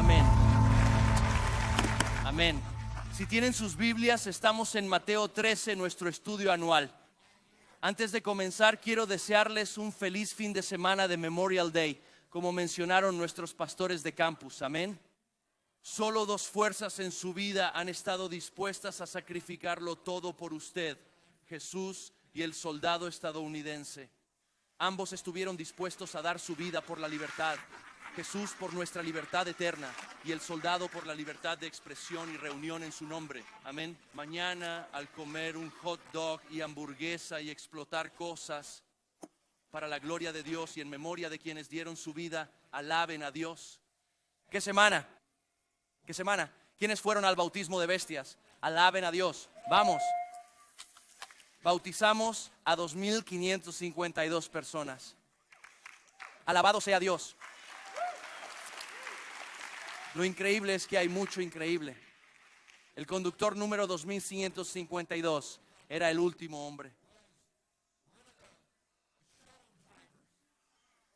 Amén. Amén. Si tienen sus Biblias, estamos en Mateo 13, nuestro estudio anual. Antes de comenzar, quiero desearles un feliz fin de semana de Memorial Day, como mencionaron nuestros pastores de campus. Amén. Solo dos fuerzas en su vida han estado dispuestas a sacrificarlo todo por usted: Jesús y el soldado estadounidense. Ambos estuvieron dispuestos a dar su vida por la libertad. Jesús por nuestra libertad eterna y el soldado por la libertad de expresión y reunión en su nombre. Amén. Mañana, al comer un hot dog y hamburguesa y explotar cosas para la gloria de Dios y en memoria de quienes dieron su vida, alaben a Dios. ¿Qué semana? ¿Qué semana? ¿Quiénes fueron al bautismo de bestias? Alaben a Dios. Vamos. Bautizamos a 2,552 personas. Alabado sea Dios. Lo increíble es que hay mucho increíble. El conductor número 2,552 era el último hombre.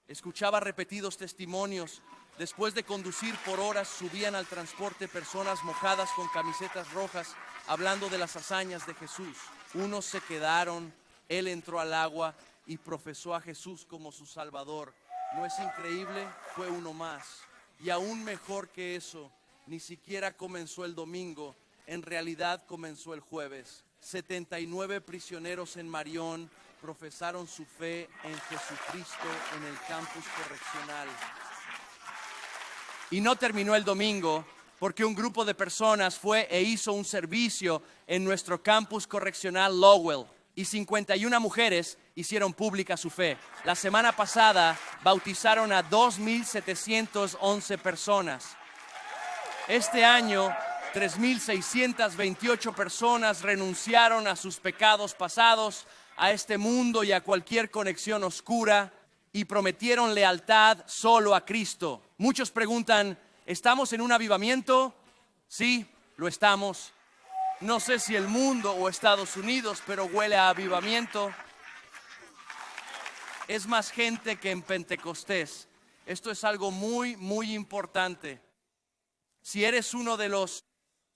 Escuchaba repetidos testimonios. Después de conducir por horas, subían al transporte personas mojadas con camisetas rojas, hablando de las hazañas de Jesús. Unos se quedaron, él entró al agua y profesó a Jesús como su Salvador. ¿No es increíble? Fue uno más. Y aún mejor que eso, ni siquiera comenzó el domingo, en realidad comenzó el jueves. 79 prisioneros en Marion profesaron su fe en Jesucristo en el campus correccional. Y no terminó el domingo, porque un grupo de personas fue e hizo un servicio en nuestro campus correccional Lowell. Y 51 mujeres hicieron pública su fe. La semana pasada bautizaron a 2,711 personas. Este año, 3,628 personas renunciaron a sus pecados pasados, a este mundo y a cualquier conexión oscura, y prometieron lealtad solo a Cristo. Muchos preguntan, ¿estamos en un avivamiento? Sí, lo estamos. No sé si el mundo o Estados Unidos, pero huele a avivamiento. Es más gente que en Pentecostés. Esto es algo muy, muy importante. Si eres uno de los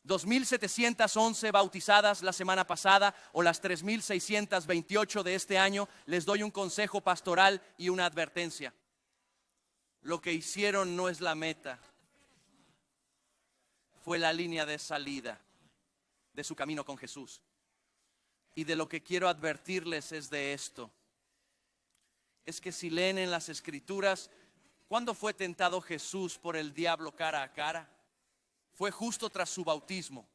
2,711 bautizadas la semana pasada o las 3,628 de este año, les doy un consejo pastoral y una advertencia. Lo que hicieron no es la meta, fue la línea de salida de su camino con Jesús. Y de lo que quiero advertirles es de esto. Es que si leen en las Escrituras, ¿cuándo fue tentado Jesús por el diablo cara a cara? Fue justo tras su bautismo.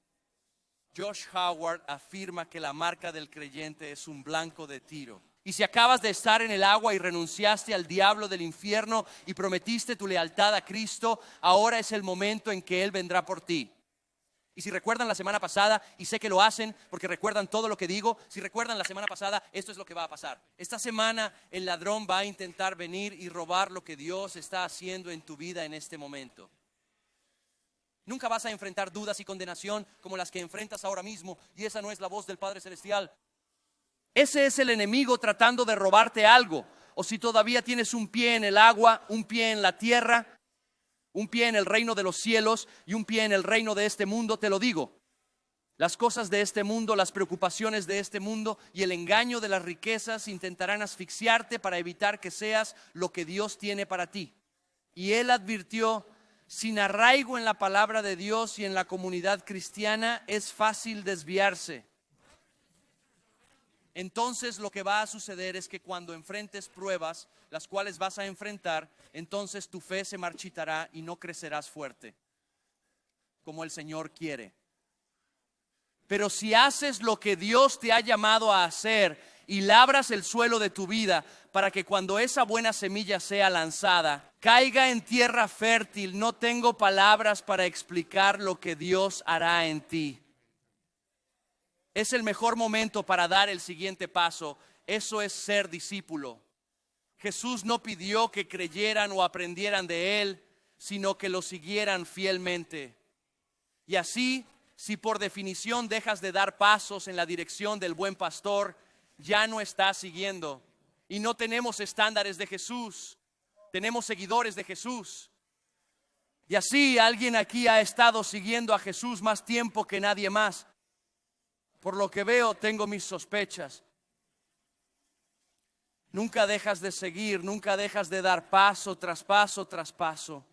Josh Howard afirma que la marca del creyente es un blanco de tiro. Y si acabas de estar en el agua y renunciaste al diablo del infierno y prometiste tu lealtad a Cristo, ahora es el momento en que Él vendrá por ti. Y si recuerdan la semana pasada, y sé que lo hacen porque recuerdan todo lo que digo, si recuerdan la semana pasada, esto es lo que va a pasar. Esta semana el ladrón va a intentar venir y robar lo que Dios está haciendo en tu vida en este momento. Nunca vas a enfrentar dudas y condenación como las que enfrentas ahora mismo, y esa no es la voz del Padre Celestial. Ese es el enemigo tratando de robarte algo. O si todavía tienes un pie en el agua, un pie en la tierra, un pie en el reino de los cielos y un pie en el reino de este mundo, te lo digo. Las cosas de este mundo, las preocupaciones de este mundo y el engaño de las riquezas intentarán asfixiarte para evitar que seas lo que Dios tiene para ti. Y Él advirtió: sin arraigo en la palabra de Dios y en la comunidad cristiana es fácil desviarse. Entonces lo que va a suceder es que cuando enfrentes pruebas, las cuales vas a enfrentar, entonces tu fe se marchitará y no crecerás fuerte, como el Señor quiere. Pero si haces lo que Dios te ha llamado a hacer y labras el suelo de tu vida para que cuando esa buena semilla sea lanzada, caiga en tierra fértil, no tengo palabras para explicar lo que Dios hará en ti. Es el mejor momento para dar el siguiente paso. Eso es ser discípulo. Jesús no pidió que creyeran o aprendieran de Él, sino que lo siguieran fielmente. Y así, si por definición dejas de dar pasos en la dirección del buen pastor, ya no estás siguiendo. Y no tenemos estándares de Jesús, tenemos seguidores de Jesús. Y así alguien aquí ha estado siguiendo a Jesús más tiempo que nadie más. Por lo que veo, tengo mis sospechas. Nunca dejas de seguir, nunca dejas de dar paso tras paso tras paso.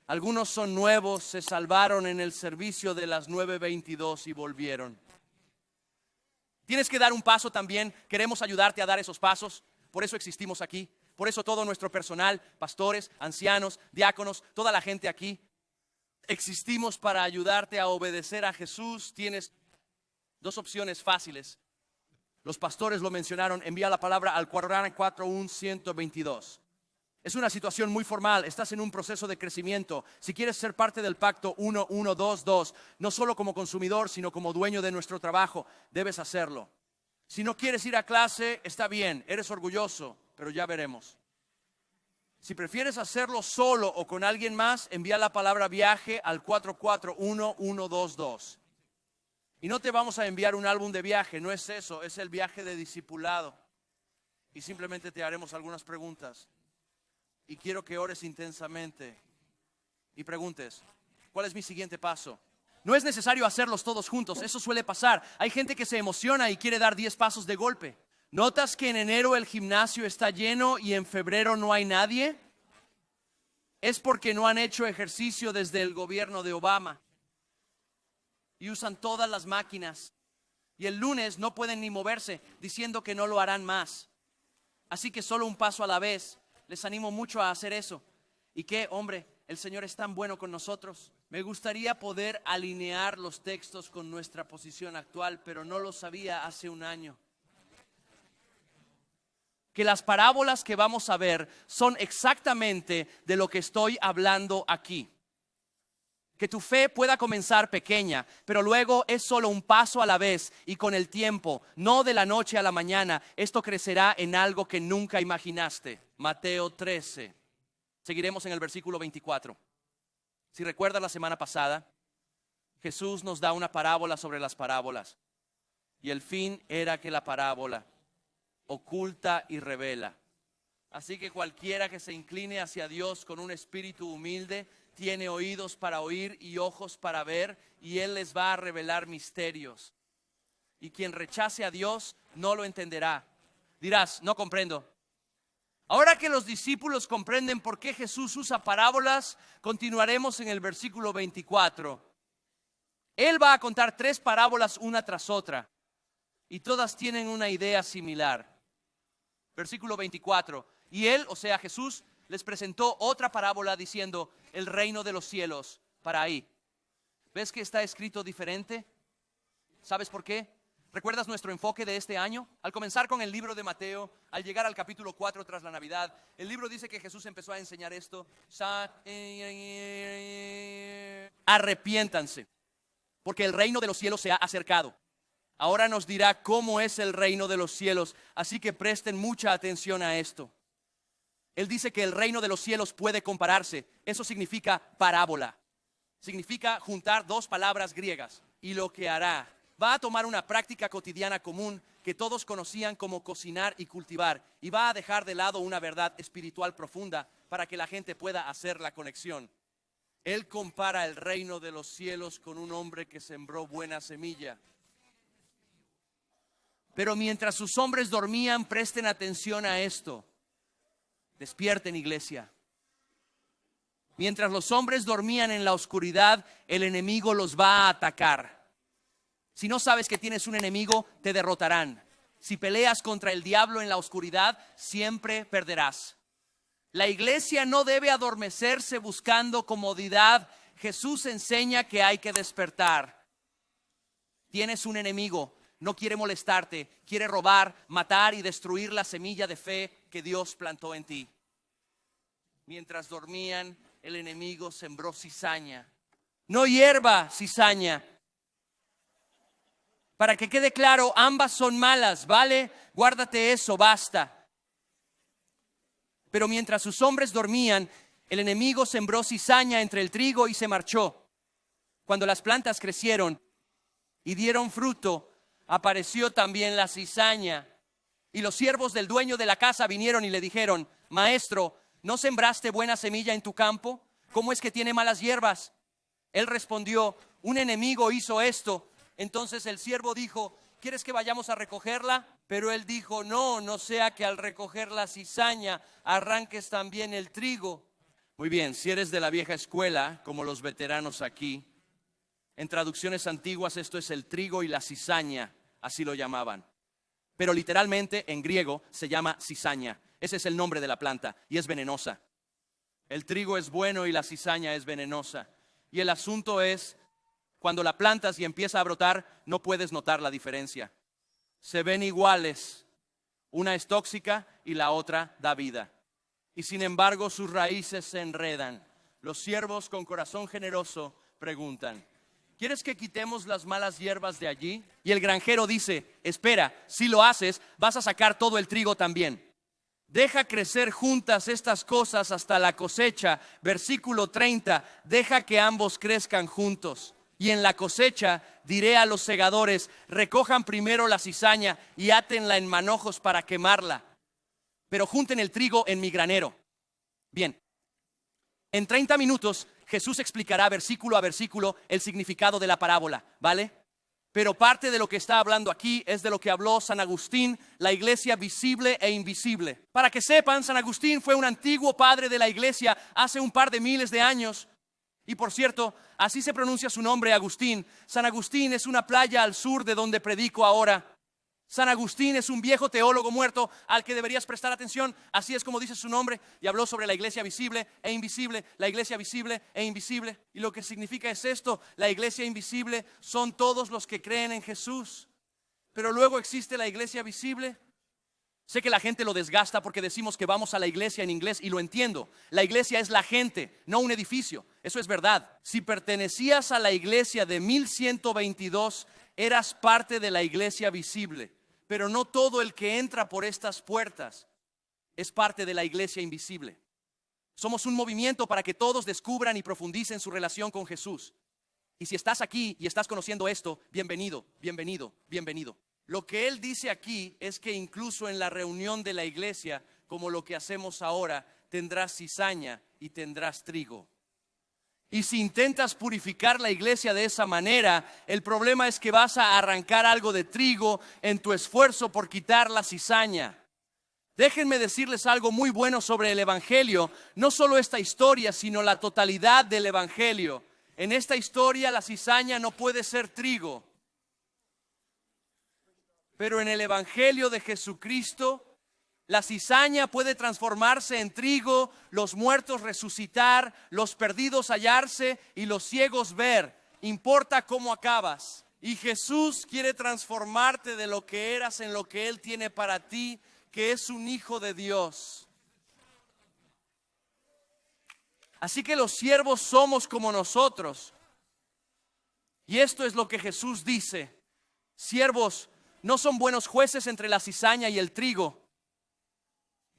Algunos son nuevos, se salvaron en el servicio de las 9:22 y volvieron. Tienes que dar un paso también. Queremos ayudarte a dar esos pasos. Por eso existimos aquí. Por eso todo nuestro personal, pastores, ancianos, diáconos, toda la gente aquí, existimos para ayudarte a obedecer a Jesús. Tienes dos opciones fáciles. Los pastores lo mencionaron. Envía la palabra al 44122. Es una situación muy formal. Estás en un proceso de crecimiento. Si quieres ser parte del pacto 1122, no solo como consumidor, sino como dueño de nuestro trabajo, debes hacerlo. Si no quieres ir a clase, está bien, eres orgulloso, pero ya veremos. Si prefieres hacerlo solo o con alguien más, envía la palabra viaje al 44122. Y no te vamos a enviar un álbum de viaje, no es eso, es el viaje de discipulado. Y simplemente te haremos algunas preguntas. Y quiero que ores intensamente y preguntes, ¿cuál es mi siguiente paso? No es necesario hacerlos todos juntos, eso suele pasar. Hay gente que se emociona y quiere dar 10 pasos de golpe. ¿Notas que en enero el gimnasio está lleno y en febrero no hay nadie? Es porque no han hecho ejercicio desde el gobierno de Obama. Y usan todas las máquinas. Y el lunes no pueden ni moverse, diciendo que no lo harán más. Así que solo un paso a la vez. Les animo mucho a hacer eso. ¿Y qué, hombre? El Señor es tan bueno con nosotros. Me gustaría poder alinear los textos con nuestra posición actual, pero no lo sabía hace un año. Que las parábolas que vamos a ver son exactamente de lo que estoy hablando aquí. Que tu fe pueda comenzar pequeña, pero luego es solo un paso a la vez y con el tiempo, no de la noche a la mañana, esto crecerá en algo que nunca imaginaste. Mateo 13. Seguiremos en el versículo 24. Si recuerdas la semana pasada, Jesús nos da una parábola sobre las parábolas. Y el fin era que la parábola oculta y revela. Así que cualquiera que se incline hacia Dios con un espíritu humilde, tiene oídos para oír y ojos para ver, y Él les va a revelar misterios. Y quien rechace a Dios no lo entenderá. Dirás, no comprendo. Ahora que los discípulos comprenden por qué Jesús usa parábolas, continuaremos en el versículo 24. Él va a contar 3 parábolas una tras otra, y todas tienen una idea similar. Versículo 24. Y Él, o sea Jesús, les presentó otra parábola diciendo, el reino de los cielos, para ahí. ¿Ves que está escrito diferente? ¿Sabes por qué? ¿Recuerdas nuestro enfoque de este año? Al comenzar con el libro de Mateo, al llegar al capítulo 4 tras la Navidad, el libro dice que Jesús empezó a enseñar esto. Arrepiéntanse, porque el reino de los cielos se ha acercado. Ahora nos dirá cómo es el reino de los cielos, así que presten mucha atención a esto. Él dice que el reino de los cielos puede compararse. Eso significa parábola. Significa juntar 2 palabras griegas. Y lo que hará, va a tomar una práctica cotidiana común que todos conocían como cocinar y cultivar, y va a dejar de lado una verdad espiritual profunda para que la gente pueda hacer la conexión. Él compara el reino de los cielos con un hombre que sembró buena semilla. Pero mientras sus hombres dormían, presten atención a esto. Despierten, iglesia. Mientras los hombres dormían en la oscuridad, el enemigo los va a atacar. Si no sabes que tienes un enemigo, te derrotarán. Si peleas contra el diablo en la oscuridad, siempre perderás. La iglesia no debe adormecerse buscando comodidad. Jesús enseña que hay que despertar. Tienes un enemigo, no quiere molestarte, quiere robar, matar y destruir la semilla de fe que Dios plantó en ti. Mientras dormían, el enemigo sembró cizaña. No hierba, cizaña. Para que quede claro, ambas son malas, ¿vale? Guárdate eso, basta. Pero mientras sus hombres dormían, el enemigo sembró cizaña entre el trigo y se marchó. Cuando las plantas crecieron y dieron fruto, apareció también la cizaña. Y los siervos del dueño de la casa vinieron y le dijeron, Maestro, ¿no sembraste buena semilla en tu campo? ¿cómo es que tiene malas hierbas? Él respondió, un enemigo hizo esto. Entonces el siervo dijo, ¿quieres que vayamos a recogerla? Pero él dijo, no, no sea que al recoger la cizaña arranques también el trigo. Muy bien, si eres de la vieja escuela, como los veteranos aquí, en traducciones antiguas esto es el trigo y la cizaña, así lo llamaban. Pero literalmente en griego se llama cizaña. Ese es el nombre de la planta y es venenosa. El trigo es bueno y la cizaña es venenosa. Y el asunto es, cuando la plantas y empieza a brotar, no puedes notar la diferencia. Se ven iguales. Una es tóxica y la otra da vida. Y sin embargo sus raíces se enredan. Los siervos con corazón generoso preguntan, ¿quieres que quitemos las malas hierbas de allí? Y el granjero dice, espera, si lo haces, vas a sacar todo el trigo también. Deja crecer juntas estas cosas hasta la cosecha. Versículo 30, deja que ambos crezcan juntos. Y en la cosecha diré a los segadores, recojan primero la cizaña y átenla en manojos para quemarla. Pero junten el trigo en mi granero. Bien, en 30 minutos Jesús explicará versículo a versículo el significado de la parábola, ¿vale? Pero parte de lo que está hablando aquí es de lo que habló San Agustín, la iglesia visible e invisible. Para que sepan, San Agustín fue un antiguo padre de la iglesia hace un par de miles de años. Y por cierto, así se pronuncia su nombre, Agustín. San Agustín es una playa al sur de donde predico ahora. San Agustín es un viejo teólogo muerto al que deberías prestar atención. Así es como dice su nombre. Y habló sobre la iglesia visible e invisible. La iglesia visible e invisible. Y lo que significa es esto. La iglesia invisible son todos los que creen en Jesús. Pero luego existe la iglesia visible. Sé que la gente lo desgasta porque decimos que vamos a la iglesia en inglés y lo entiendo. La iglesia es la gente, no un edificio. Eso es verdad. Si pertenecías a la iglesia de 1122, eras parte de la iglesia visible. Pero no todo el que entra por estas puertas es parte de la iglesia invisible. Somos un movimiento para que todos descubran y profundicen su relación con Jesús. Y si estás aquí y estás conociendo esto, bienvenido, bienvenido, bienvenido. Lo que él dice aquí es que incluso en la reunión de la iglesia, como lo que hacemos ahora, tendrás cizaña y tendrás trigo. Y si intentas purificar la iglesia de esa manera, el problema es que vas a arrancar algo de trigo en tu esfuerzo por quitar la cizaña. Déjenme decirles algo muy bueno sobre el evangelio. No solo esta historia, sino la totalidad del evangelio. En esta historia la cizaña no puede ser trigo. Pero en el evangelio de Jesucristo, la cizaña puede transformarse en trigo, los muertos resucitar, los perdidos hallarse y los ciegos ver. Importa cómo acabas. Y Jesús quiere transformarte de lo que eras en lo que Él tiene para ti, que es un hijo de Dios. Así que los siervos somos como nosotros. Y esto es lo que Jesús dice. Siervos no son buenos jueces entre la cizaña y el trigo.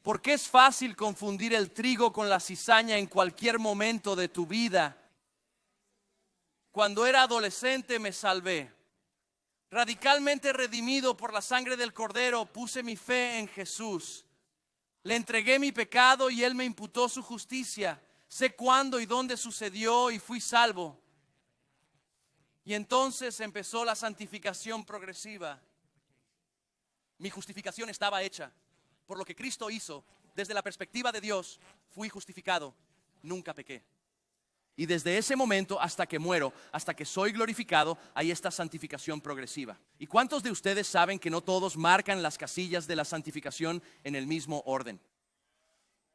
Porque es fácil confundir el trigo con la cizaña en cualquier momento de tu vida. Cuando era adolescente me salvé. Radicalmente redimido por la sangre del Cordero, puse mi fe en Jesús. Le entregué mi pecado y Él me imputó su justicia. Sé cuándo y dónde sucedió y fui salvo. Y entonces empezó la santificación progresiva. Mi justificación estaba hecha. Por lo que Cristo hizo, desde la perspectiva de Dios, fui justificado, nunca pequé. Y desde ese momento hasta que muero, hasta que soy glorificado, hay esta santificación progresiva. ¿Y cuántos de ustedes saben que no todos marcan las casillas de la santificación en el mismo orden?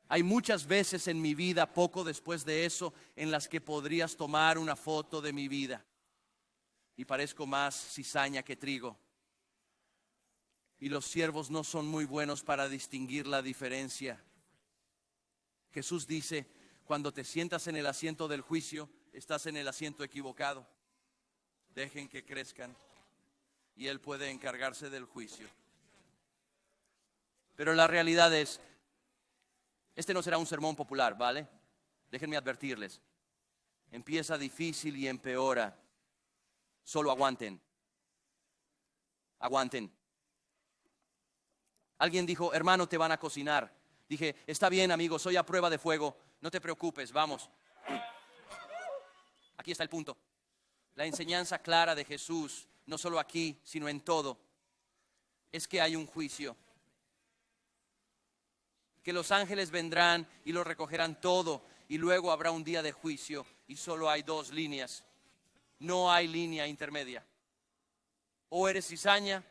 Hay muchas veces en mi vida, poco después de eso, en las que podrías tomar una foto de mi vida y parezco más cizaña que trigo. Y los siervos no son muy buenos para distinguir la diferencia. Jesús dice, cuando te sientas en el asiento del juicio, estás en el asiento equivocado. Dejen que crezcan y Él puede encargarse del juicio. Pero la realidad es, este no será un sermón popular, ¿vale? Déjenme advertirles. Empieza difícil y empeora. Solo aguanten. Aguanten. Alguien dijo, hermano, te van a cocinar. Dije, está bien, amigo, soy a prueba de fuego. No te preocupes, vamos. Aquí está el punto. La enseñanza clara de Jesús, no solo aquí, sino en todo, es que hay un juicio. Que los ángeles vendrán y lo recogerán todo, y luego habrá un día de juicio, y solo hay dos líneas. No hay línea intermedia. O eres cizaña,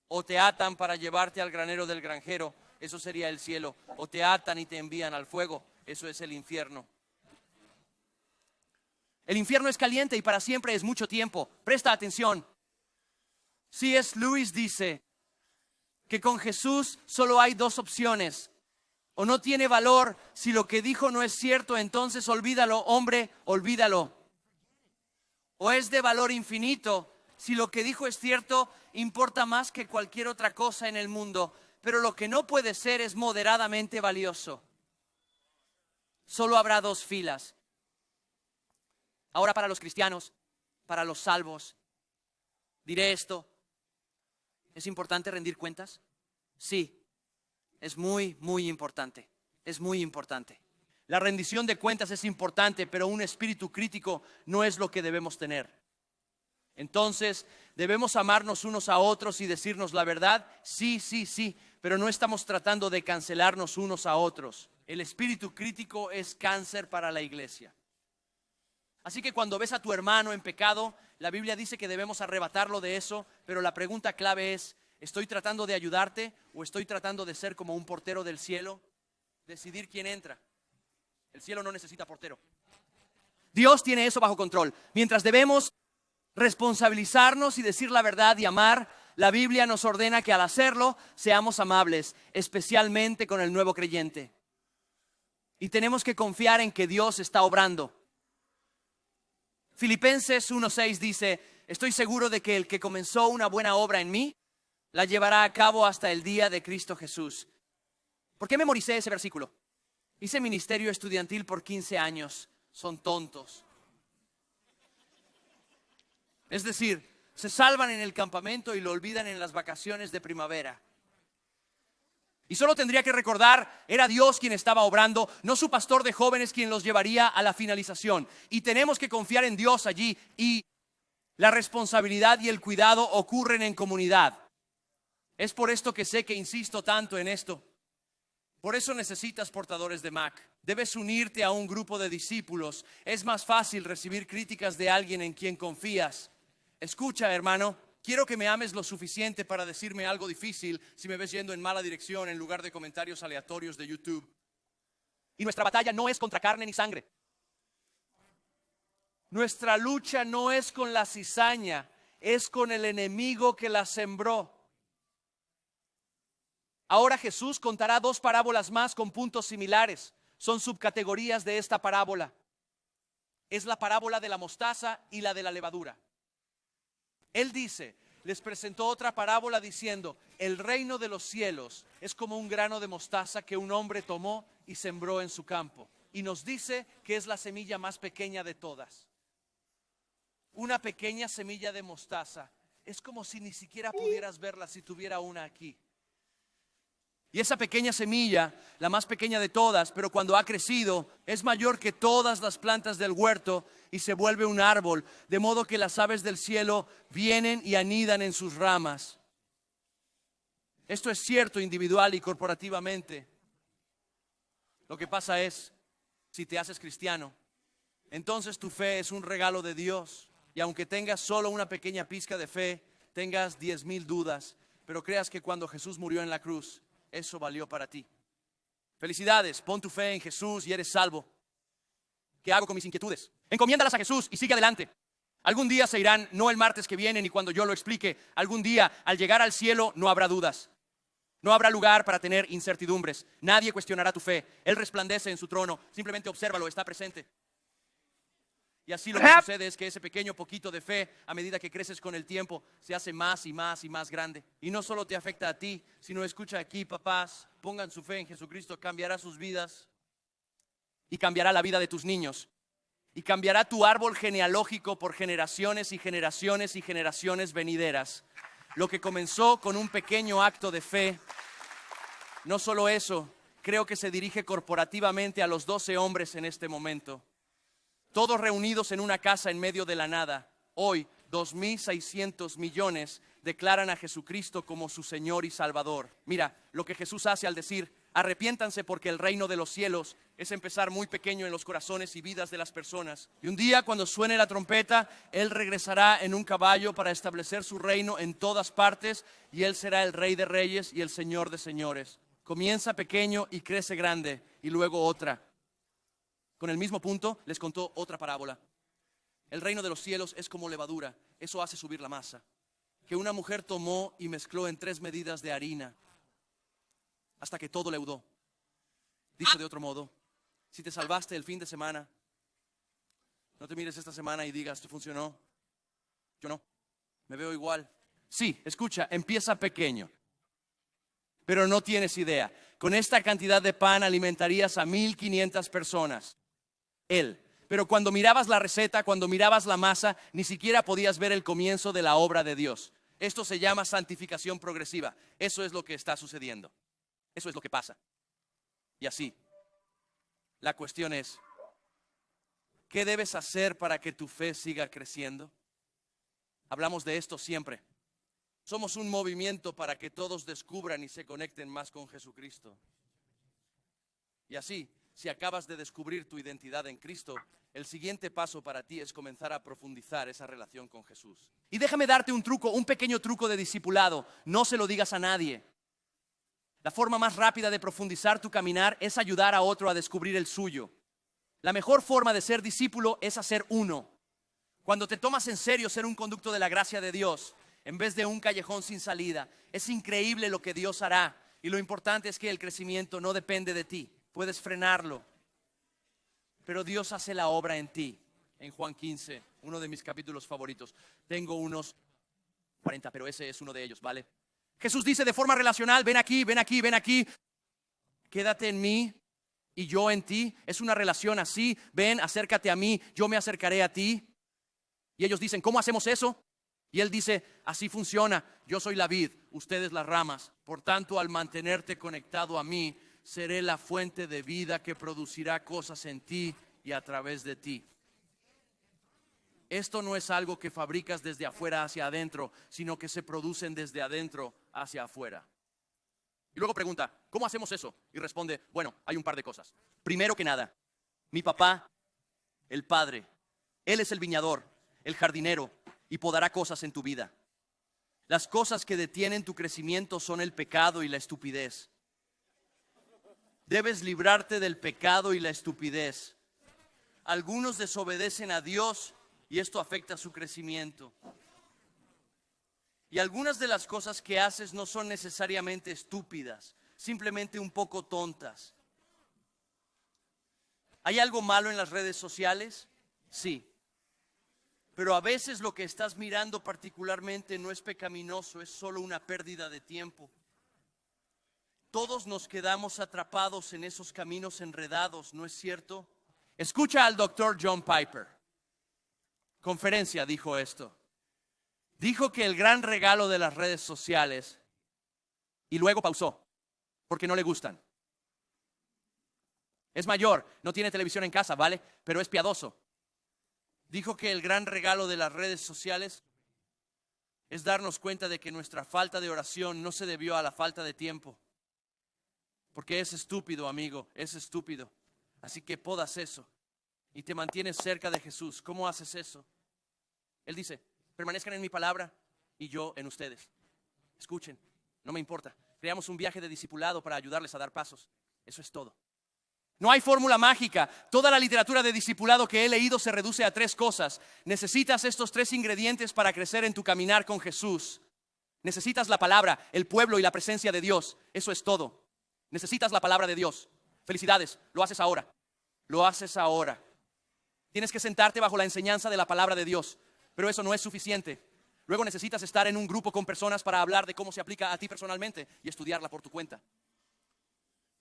o te atan para llevarte al granero del granjero, eso sería el cielo. O te atan y te envían al fuego, eso es el infierno. El infierno es caliente y para siempre es mucho tiempo. Presta atención. C.S. Lewis dice que con Jesús solo hay dos opciones. O no tiene valor, si lo que dijo no es cierto, entonces olvídalo, hombre, olvídalo. O es de valor infinito, si lo que dijo es cierto, importa más que cualquier otra cosa en el mundo. Pero lo que no puede ser es moderadamente valioso. Solo habrá dos filas. Ahora para los cristianos, para los salvos, diré esto. ¿Es importante rendir cuentas? Sí, es muy, muy importante. Es muy importante. La rendición de cuentas es importante, pero un espíritu crítico no es lo que debemos tener. Entonces, ¿debemos amarnos unos a otros y decirnos la verdad? Sí, sí, sí, pero no estamos tratando de cancelarnos unos a otros. El espíritu crítico es cáncer para la iglesia. Así que cuando ves a tu hermano en pecado, la Biblia dice que debemos arrebatarlo de eso, pero la pregunta clave es, ¿estoy tratando de ayudarte o estoy tratando de ser como un portero del cielo? Decidir quién entra. El cielo no necesita portero. Dios tiene eso bajo control. Mientras debemos responsabilizarnos y decir la verdad y amar, la Biblia nos ordena que al hacerlo seamos amables, especialmente con el nuevo creyente. Y tenemos que confiar en que Dios está obrando. Filipenses 1:6 dice, estoy seguro de que el que comenzó una buena obra en mí, la llevará a cabo hasta el día de Cristo Jesús. ¿Por qué memoricé ese versículo? Hice ministerio estudiantil por 15 años. Son tontos. Es decir, se salvan en el campamento y lo olvidan en las vacaciones de primavera. Y solo tendría que recordar, era Dios quien estaba obrando, no su pastor de jóvenes quien los llevaría a la finalización. Y tenemos que confiar en Dios allí. Y la responsabilidad y el cuidado ocurren en comunidad. Es por esto que sé que insisto tanto en esto. Por eso necesitas portadores de Mac. Debes unirte a un grupo de discípulos. Es más fácil recibir críticas de alguien en quien confías. Escucha, hermano, quiero que me ames lo suficiente para decirme algo difícil si me ves yendo en mala dirección en lugar de comentarios aleatorios de YouTube. Y nuestra batalla no es contra carne ni sangre. Nuestra lucha no es con la cizaña, es con el enemigo que la sembró. Ahora Jesús contará dos parábolas más con puntos similares. Son subcategorías de esta parábola. Es la parábola de la mostaza y la de la levadura. Él dice, les presentó otra parábola diciendo, el reino de los cielos es como un grano de mostaza que un hombre tomó y sembró en su campo. Y nos dice que es la semilla más pequeña de todas. Una pequeña semilla de mostaza es como si ni siquiera pudieras verla si tuviera una aquí. Y esa pequeña semilla, la más pequeña de todas, pero cuando ha crecido, es mayor que todas las plantas del huerto y se vuelve un árbol, de modo que las aves del cielo vienen y anidan en sus ramas. Esto es cierto individual y corporativamente. Lo que pasa es, si te haces cristiano, entonces tu fe es un regalo de Dios. Y aunque tengas solo una pequeña pizca de fe, tengas 10,000 dudas, pero creas que cuando Jesús murió en la cruz, eso valió para ti. Felicidades, pon tu fe en Jesús y eres salvo. ¿Qué hago con mis inquietudes? Encomiéndalas a Jesús y sigue adelante. Algún día se irán, no el martes que viene ni cuando yo lo explique. Algún día, al llegar al cielo, no habrá dudas. No habrá lugar para tener incertidumbres. Nadie cuestionará tu fe. Él resplandece en su trono. Simplemente obsérvalo, está presente. Y así lo que sucede es que ese pequeño poquito de fe, a medida que creces con el tiempo, se hace más y más y más grande. Y no solo te afecta a ti, sino escucha aquí, papás, pongan su fe en Jesucristo, cambiará sus vidas y cambiará la vida de tus niños. Y cambiará tu árbol genealógico por generaciones y generaciones y generaciones venideras. Lo que comenzó con un pequeño acto de fe, no solo eso, creo que se dirige corporativamente a los 12 hombres en este momento. todos reunidos en una casa en medio de la nada. Hoy, 2.600 millones declaran a Jesucristo como su Señor y Salvador. Mira lo que Jesús hace al decir: arrepiéntanse porque el reino de los cielos es empezar muy pequeño en los corazones y vidas de las personas. Y un día, cuando suene la trompeta, Él regresará en un caballo para establecer su reino en todas partes, y Él será el Rey de Reyes y el Señor de Señores. Comienza pequeño y crece grande, y luego otra. Con el mismo punto les contó otra parábola. El reino de los cielos es como levadura, eso hace subir la masa, que una mujer tomó y mezcló en 3 medidas de harina, hasta que todo leudó. Dicho de otro modo, si te salvaste el fin de semana, no te mires esta semana y digas: ¿te funcionó? Yo no, me veo igual. Sí, escucha, empieza pequeño, pero no tienes idea. Con esta cantidad de pan alimentarías a 1,500 personas. Pero cuando mirabas la receta, cuando mirabas la masa, ni siquiera podías ver el comienzo de la obra de Dios. Esto se llama santificación progresiva. Eso es lo que está sucediendo. Eso es lo que pasa. Y así, la cuestión es: ¿qué debes hacer para que tu fe siga creciendo? Hablamos de esto siempre. Somos un movimiento para que todos descubran y se conecten más con Jesucristo. Y así, si acabas de descubrir tu identidad en Cristo, el siguiente paso para ti es comenzar a profundizar esa relación con Jesús. Y déjame darte un truco, un pequeño truco de discipulado. No se lo digas a nadie. La forma más rápida de profundizar tu caminar es ayudar a otro a descubrir el suyo. La mejor forma de ser discípulo es hacer uno. Cuando te tomas en serio ser un conducto de la gracia de Dios, en vez de un callejón sin salida, es increíble lo que Dios hará. Y lo importante es que el crecimiento no depende de ti. Puedes frenarlo, pero Dios hace la obra en ti. En Juan 15, uno de mis capítulos favoritos. Tengo unos 40, pero ese es uno de ellos, ¿vale? Jesús dice de forma relacional: ven aquí, ven aquí, ven aquí. Quédate en mí y yo en ti. Es una relación así. Ven, acércate a mí, yo me acercaré a ti. Y ellos dicen: ¿cómo hacemos eso? Y Él dice: así funciona. Yo soy la vid, ustedes las ramas. Por tanto, al mantenerte conectado a mí, seré la fuente de vida que producirá cosas en ti y a través de ti. Esto no es algo que fabricas desde afuera hacia adentro, sino que se producen desde adentro hacia afuera. Y luego pregunta: ¿cómo hacemos eso? Y responde: bueno, hay un par de cosas. Primero que nada, mi papá, el Padre, Él es el viñador, el jardinero, y podará cosas en tu vida. Las cosas que detienen tu crecimiento son el pecado y la estupidez. Debes librarte del pecado y la estupidez. Algunos desobedecen a Dios y esto afecta su crecimiento. Y algunas de las cosas que haces no son necesariamente estúpidas, simplemente un poco tontas. ¿Hay algo malo en las redes sociales? Sí. Pero a veces lo que estás mirando particularmente no es pecaminoso, es solo una pérdida de tiempo. Todos nos quedamos atrapados en esos caminos enredados, ¿no es cierto? Escucha al doctor John Piper. Conferencia dijo esto. Dijo que el gran regalo de las redes sociales, y luego pausó, porque no le gustan. Es mayor, no tiene televisión en casa, ¿vale? Pero es piadoso. Dijo que el gran regalo de las redes sociales es darnos cuenta de que nuestra falta de oración no se debió a la falta de tiempo. Porque es estúpido, amigo, es estúpido. Así que podas eso y te mantienes cerca de Jesús. ¿Cómo haces eso? Él dice: permanezcan en mi palabra y yo en ustedes. Escuchen, no me importa. Creamos un viaje de discipulado para ayudarles a dar pasos. Eso es todo. No hay fórmula mágica. Toda la literatura de discipulado que he leído se reduce a 3 cosas. Necesitas estos 3 ingredientes para crecer en tu caminar con Jesús. Necesitas la palabra, el pueblo y la presencia de Dios. Eso es todo. Necesitas la palabra de Dios. Felicidades, lo haces ahora. Lo haces ahora. Tienes que sentarte bajo la enseñanza de la palabra de Dios. Pero eso no es suficiente. Luego necesitas estar en un grupo con personas para hablar de cómo se aplica a ti personalmente y estudiarla por tu cuenta.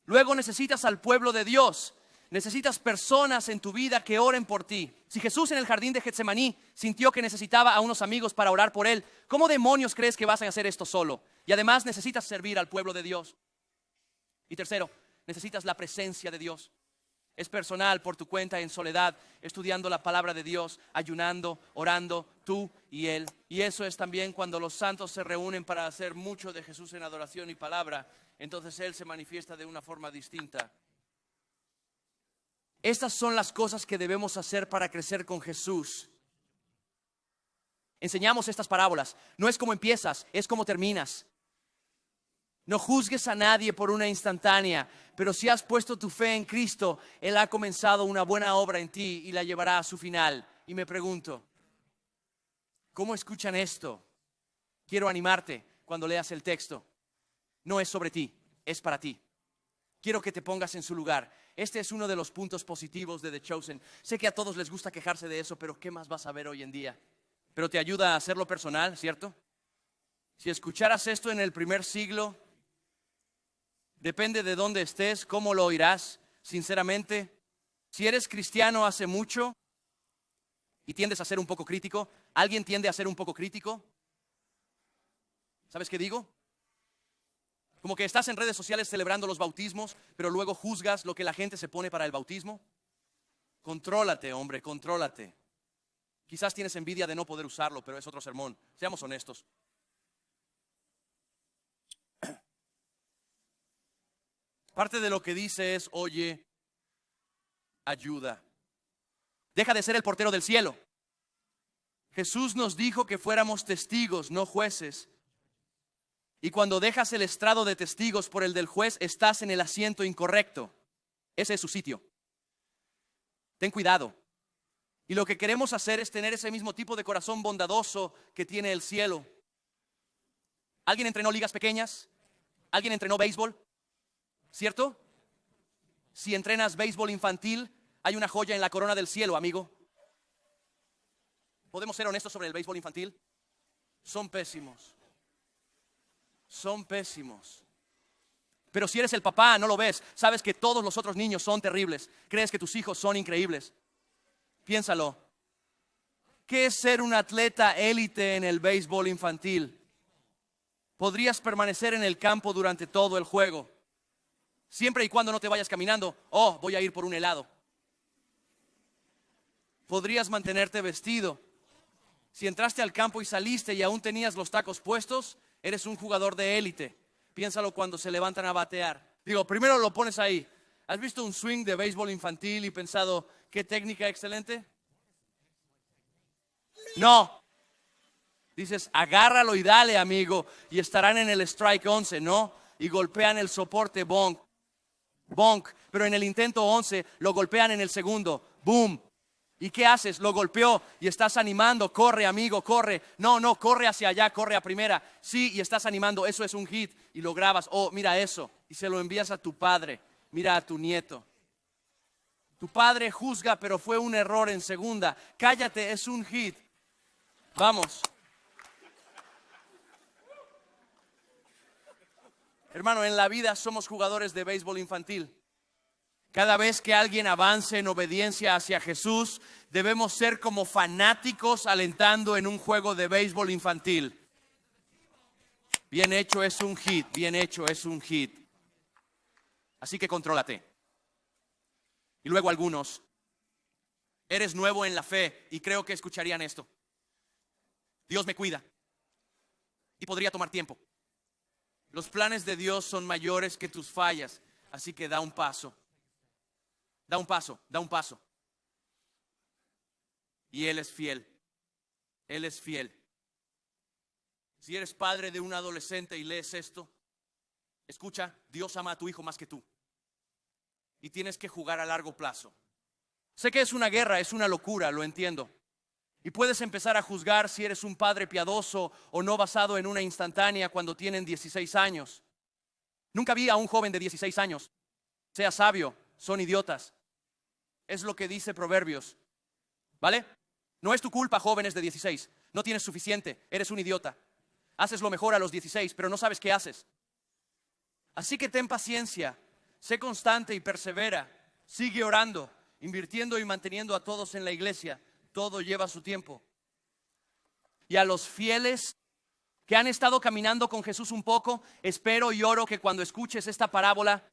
Luego necesitas al pueblo de Dios. Necesitas personas en tu vida que oren por ti. Si Jesús en el jardín de Getsemaní sintió que necesitaba a unos amigos para orar por él, ¿cómo demonios crees que vas a hacer esto solo? Y además necesitas servir al pueblo de Dios. Y tercero, necesitas la presencia de Dios. Es personal, por tu cuenta, en soledad, estudiando la palabra de Dios, ayunando, orando, tú y Él. Y eso es también cuando los santos se reúnen para hacer mucho de Jesús en adoración y palabra. Entonces Él se manifiesta de una forma distinta. Estas son las cosas que debemos hacer para crecer con Jesús. Enseñamos estas parábolas. No es como empiezas, es como terminas. No juzgues a nadie por una instantánea, pero si has puesto tu fe en Cristo, Él ha comenzado una buena obra en ti y la llevará a su final. Y me pregunto, ¿cómo escuchan esto? Quiero animarte cuando leas el texto. No es sobre ti, es para ti. Quiero que te pongas en su lugar. Este es uno de los puntos positivos de The Chosen. Sé que a todos les gusta quejarse de eso, pero ¿qué más vas a ver hoy en día? Pero te ayuda a hacerlo personal, ¿cierto? Si escucharas esto en el primer siglo, depende de dónde estés, cómo lo oirás, sinceramente. Si eres cristiano hace mucho y tiendes a ser un poco crítico, ¿alguien tiende a ser un poco crítico? ¿Sabes qué digo? Como que estás en redes sociales celebrando los bautismos, pero luego juzgas lo que la gente se pone para el bautismo. Contrólate, hombre, contrólate. Quizás tienes envidia de no poder usarlo, pero es otro sermón. Seamos honestos. Parte de lo que dice es, oye, ayuda. Deja de ser el portero del cielo. Jesús nos dijo que fuéramos testigos, no jueces. Y cuando dejas el estrado de testigos por el del juez, estás en el asiento incorrecto. Ese es su sitio. Ten cuidado. Y lo que queremos hacer es tener ese mismo tipo de corazón bondadoso que tiene el cielo. ¿Alguien entrenó ligas pequeñas? ¿Alguien entrenó béisbol? ¿Cierto? Si entrenas béisbol infantil, hay una joya en la corona del cielo, amigo. ¿Podemos ser honestos sobre el béisbol infantil? Son pésimos. Son pésimos. Pero si eres el papá, no lo ves. Sabes que todos los otros niños son terribles. Crees que tus hijos son increíbles. Piénsalo. ¿Qué es ser un atleta élite en el béisbol infantil? Podrías permanecer en el campo durante todo el juego. Siempre y cuando no te vayas caminando. Oh, voy a ir por un helado. Podrías mantenerte vestido. Si entraste al campo y saliste y aún tenías los tacos puestos, eres un jugador de élite. Piénsalo cuando se levantan a batear. Digo, primero lo pones ahí. ¿Has visto un swing de béisbol infantil y pensado, qué técnica excelente? No. Dices, agárralo y dale, amigo. Y estarán en el strike 11, ¿no? Y golpean el soporte, bonk. Bonk. Pero en el intento 11 lo golpean en el segundo. Boom. ¿Y qué haces? Lo golpeó y estás animando. Corre, amigo, corre. No, corre hacia allá, corre a primera. Sí, y estás animando. Eso es un hit. Y lo grabas. Oh, mira eso. Y se lo envías a tu padre. Mira a tu nieto. Tu padre juzga, pero fue un error en segunda. Cállate, es un hit. Vamos. Hermano, en la vida somos jugadores de béisbol infantil. Cada vez que alguien avance en obediencia hacia Jesús, debemos ser como fanáticos alentando en un juego de béisbol infantil. Bien hecho es un hit, bien hecho es un hit. Así que contrólate. Y luego algunos, eres nuevo en la fe y creo que escucharían esto. Dios me cuida y podría tomar tiempo. Los planes de Dios son mayores que tus fallas, así que da un paso. Da un paso, da un paso. Y Él es fiel. Él es fiel. Si eres padre de un adolescente y lees esto, escucha, Dios ama a tu hijo más que tú. Y tienes que jugar a largo plazo. Sé que es una guerra, es una locura, lo entiendo. Y puedes empezar a juzgar si eres un padre piadoso o no basado en una instantánea cuando tienen 16 años. Nunca vi a un joven de 16 años. Sea sabio, son idiotas. Es lo que dice Proverbios. ¿Vale? No es tu culpa, jóvenes de 16. No tienes suficiente, eres un idiota. Haces lo mejor a los 16, pero no sabes qué haces. Así que ten paciencia, sé constante y persevera. Sigue orando, invirtiendo y manteniendo a todos en la iglesia. Todo lleva su tiempo. Y a los fieles que han estado caminando con Jesús un poco, espero y oro que cuando escuches esta parábola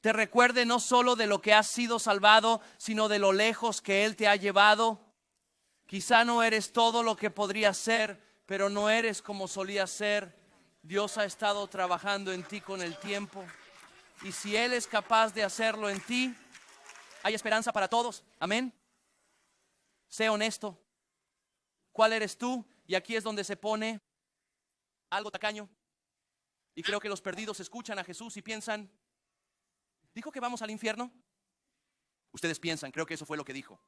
te recuerde no solo de lo que has sido salvado, sino de lo lejos que Él te ha llevado. Quizá no eres todo lo que podrías ser, pero no eres como solías ser. Dios ha estado trabajando en ti con el tiempo. Y si Él es capaz de hacerlo en ti, hay esperanza para todos. Amén. Sé honesto. ¿Cuál eres tú? Y aquí es donde se pone algo tacaño. Y creo que los perdidos escuchan a Jesús y piensan, ¿dijo que vamos al infierno? Ustedes piensan, creo que eso fue lo que dijo.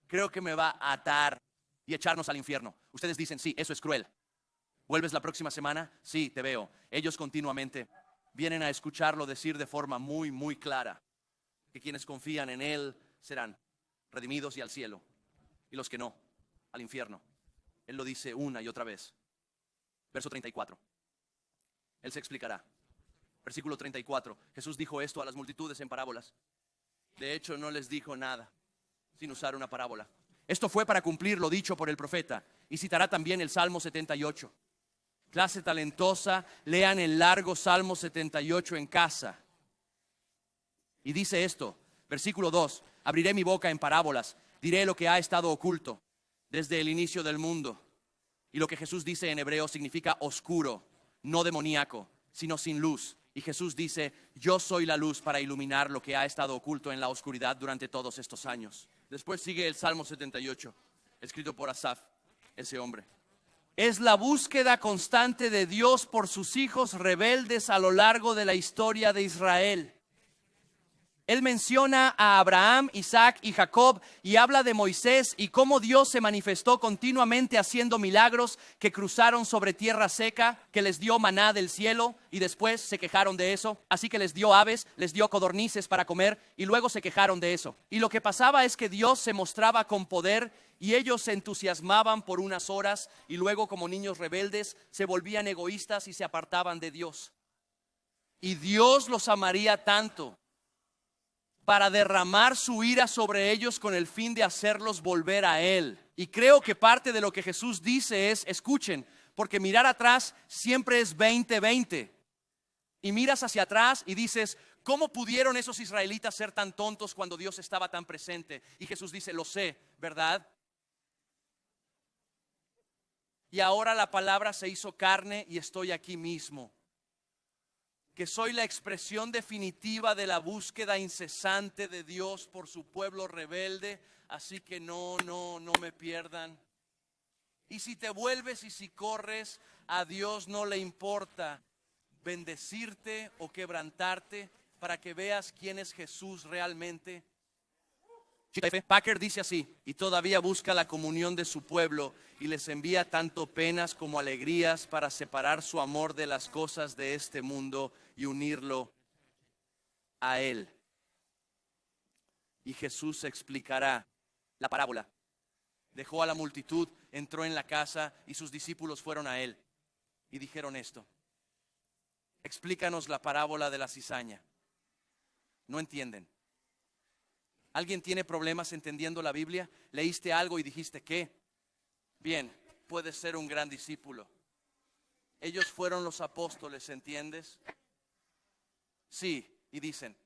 Creo que me va a atar y echarnos al infierno. Ustedes dicen, sí, eso es cruel. ¿Vuelves la próxima semana? Sí, te veo. Ellos continuamente vienen a escucharlo decir de forma muy, muy clara que quienes confían en Él serán redimidos y al cielo, y los que no, al infierno. Él lo dice una y otra vez. Verso 34. Él se explicará. Versículo 34. Jesús dijo esto a las multitudes en parábolas. De hecho, no les dijo nada sin usar una parábola. Esto fue para cumplir lo dicho por el profeta. Y citará también el Salmo 78. Clase talentosa, lean el largo Salmo 78 en casa. Y dice esto, versículo 2. Abriré mi boca en parábolas, diré lo que ha estado oculto desde el inicio del mundo. Y lo que Jesús dice en hebreo significa oscuro, no demoníaco, sino sin luz. Y Jesús dice, yo soy la luz para iluminar lo que ha estado oculto en la oscuridad durante todos estos años. Después sigue el Salmo 78, escrito por Asaf, ese hombre. Es la búsqueda constante de Dios por sus hijos rebeldes a lo largo de la historia de Israel. Él menciona a Abraham, Isaac y Jacob y habla de Moisés y cómo Dios se manifestó continuamente haciendo milagros que cruzaron sobre tierra seca, que les dio maná del cielo y después se quejaron de eso. Así que les dio aves, les dio codornices para comer y luego se quejaron de eso. Y lo que pasaba es que Dios se mostraba con poder y ellos se entusiasmaban por unas horas y luego como niños rebeldes se volvían egoístas y se apartaban de Dios. Y Dios los amaría tanto para derramar su ira sobre ellos con el fin de hacerlos volver a Él. Y creo que parte de lo que Jesús dice es, escuchen, porque mirar atrás siempre es 20-20. Y miras hacia atrás y dices, ¿cómo pudieron esos israelitas ser tan tontos cuando Dios estaba tan presente? Y Jesús dice, lo sé, ¿verdad? Y ahora la palabra se hizo carne y estoy aquí mismo. Que soy la expresión definitiva de la búsqueda incesante de Dios por su pueblo rebelde, así que no me pierdan. Y si te vuelves y si corres, a Dios no le importa bendecirte o quebrantarte para que veas quién es Jesús realmente. Packer dice así, y todavía busca la comunión de su pueblo y les envía tanto penas como alegrías para separar su amor de las cosas de este mundo y unirlo a Él. Y Jesús explicará la parábola. Dejó a la multitud, entró en la casa y sus discípulos fueron a Él y dijeron esto. Explícanos la parábola de la cizaña. No entienden. ¿Alguien tiene problemas entendiendo la Biblia? ¿Leíste algo y dijiste qué? Bien, puedes ser un gran discípulo. Ellos fueron los apóstoles, ¿entiendes? Sí, y dicen,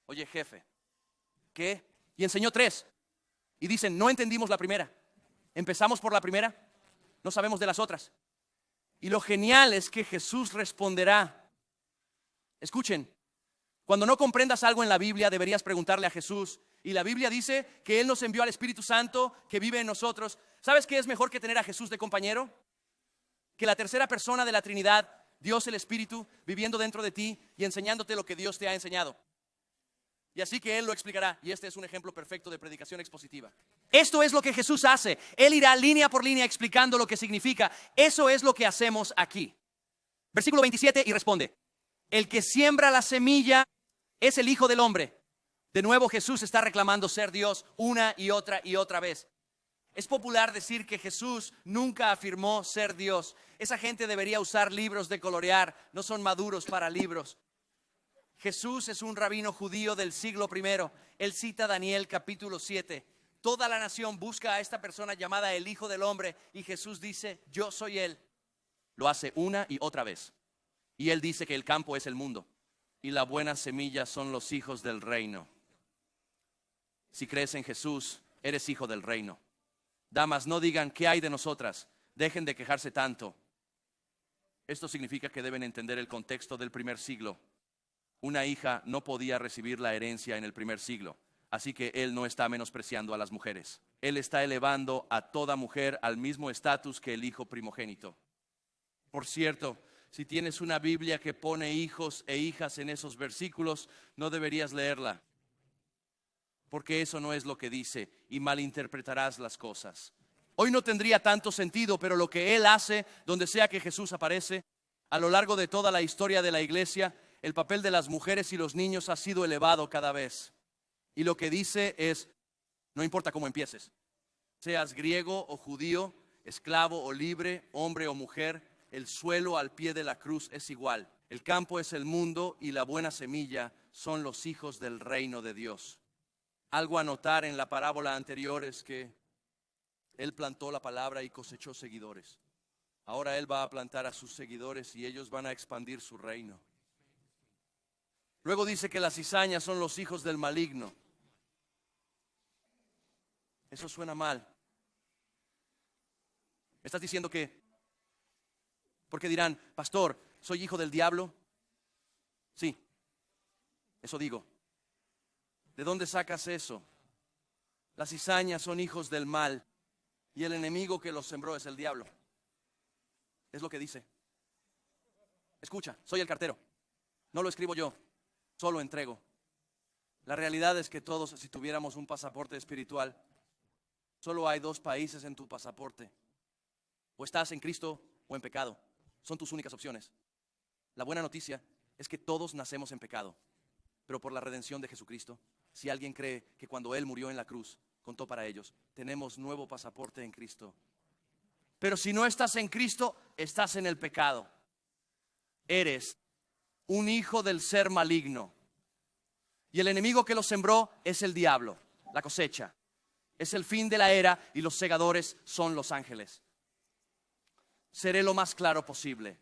oye jefe, ¿qué? Y enseñó 3. Y dicen, no entendimos la primera. Empezamos por la primera, no sabemos de las otras. Y lo genial es que Jesús responderá. Escuchen, cuando no comprendas algo en la Biblia, deberías preguntarle a Jesús. Y la Biblia dice que Él nos envió al Espíritu Santo que vive en nosotros. ¿Sabes qué es mejor que tener a Jesús de compañero? Que la tercera persona de la Trinidad, Dios el Espíritu, viviendo dentro de ti y enseñándote lo que Dios te ha enseñado. Y así que Él lo explicará. Y este es un ejemplo perfecto de predicación expositiva. Esto es lo que Jesús hace. Él irá línea por línea explicando lo que significa. Eso es lo que hacemos aquí. Versículo 27 y responde. El que siembra la semilla es el Hijo del Hombre. De nuevo Jesús está reclamando ser Dios una y otra vez. Es popular decir que Jesús nunca afirmó ser Dios. Esa gente debería usar libros de colorear, no son maduros para libros. Jesús es un rabino judío del siglo I. Él cita Daniel capítulo 7. Toda la nación busca a esta persona llamada el Hijo del Hombre y Jesús dice, yo soy Él. Lo hace una y otra vez. Y Él dice que el campo es el mundo. y la buena semilla son los hijos del reino. Si crees en Jesús, eres hijo del reino. Damas, no digan ¿qué hay de nosotras? Dejen de quejarse tanto. Esto significa que deben entender el contexto del primer siglo. Una hija no podía recibir la herencia en el primer siglo, así que él no está menospreciando a las mujeres. Él está elevando a toda mujer al mismo estatus que el hijo primogénito. Por cierto, si tienes una Biblia que pone hijos e hijas en esos versículos, no deberías leerla, porque eso no es lo que dice y malinterpretarás las cosas. Hoy no tendría tanto sentido, pero lo que Él hace, donde sea que Jesús aparece, a lo largo de toda la historia de la iglesia, el papel de las mujeres y los niños ha sido elevado cada vez. Y lo que dice es, no importa cómo empieces, seas griego o judío, esclavo o libre, hombre o mujer, el suelo al pie de la cruz es igual. El campo es el mundo y la buena semilla son los hijos del reino de Dios. Algo a notar en la parábola anterior es que Él plantó la palabra y cosechó seguidores. Ahora Él va a plantar a sus seguidores y ellos van a expandir su reino. Luego dice que las cizañas son los hijos del maligno. Eso suena mal. ¿Me estás diciendo que? Porque dirán, pastor, ¿soy hijo del diablo? Sí, eso digo. ¿De dónde sacas eso? Las cizañas son hijos del mal y el enemigo que los sembró es el diablo. Es lo que dice. Escucha, soy el cartero. No lo escribo yo, solo entrego. La realidad es que todos, si tuviéramos un pasaporte espiritual, solo hay 2 países en tu pasaporte. O estás en Cristo o en pecado. Son tus únicas opciones. La buena noticia es que todos nacemos en pecado, pero por la redención de Jesucristo, si alguien cree que cuando Él murió en la cruz, contó para ellos, tenemos nuevo pasaporte en Cristo. Pero si no estás en Cristo, estás en el pecado. Eres un hijo del ser maligno. Y el enemigo que lo sembró es el diablo, la cosecha. Es el fin de la era y los segadores son los ángeles. Seré lo más claro posible.